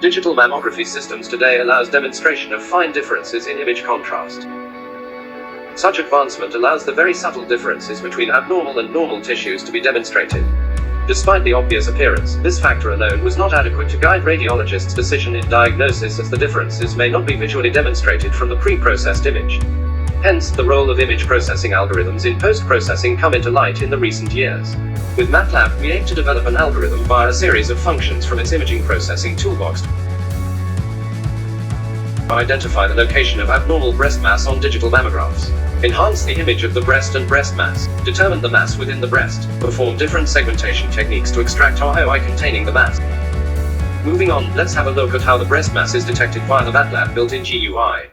Digital mammography systems today allows demonstration of fine differences in image contrast. Such advancement allows the very subtle differences between abnormal and normal tissues to be demonstrated. Despite the obvious appearance, this factor alone was not adequate to guide radiologists' decision in diagnosis, as the differences may not be visually demonstrated from the pre-processed image. Hence, the role of image processing algorithms in post-processing come into light in the recent years. With Matlab, we aim to develop an algorithm via a series of functions from its imaging processing toolbox to identify the location of abnormal breast mass on digital mammographs, enhance the image of the breast and breast mass, determine the mass within the breast, perform different segmentation techniques to extract ROI containing the mass. Moving on, let's have a look at how the breast mass is detected via the Matlab built-in GUI.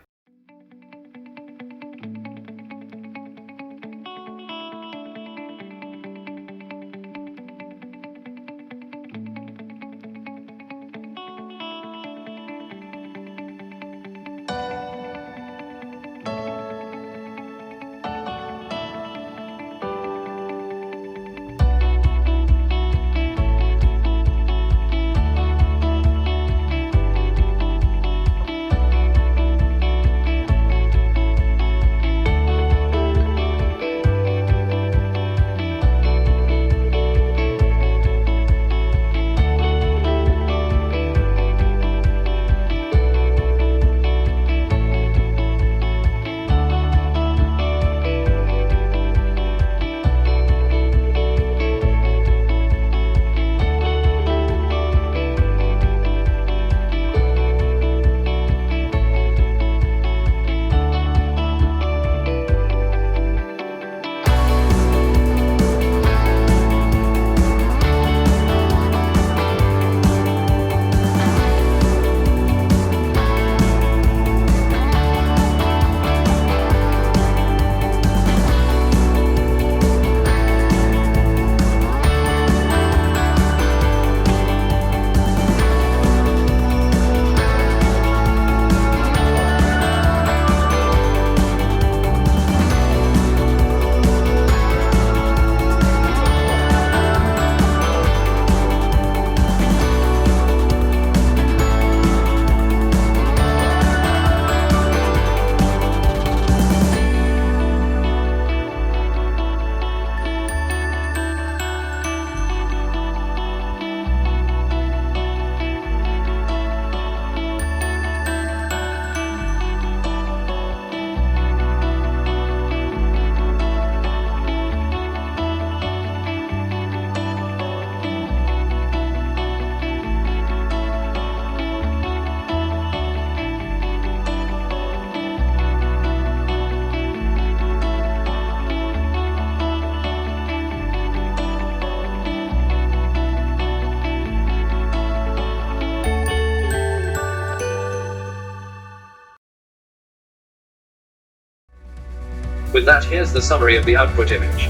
With that, here's the summary of the output image.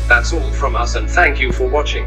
That's all from us, and thank you for watching.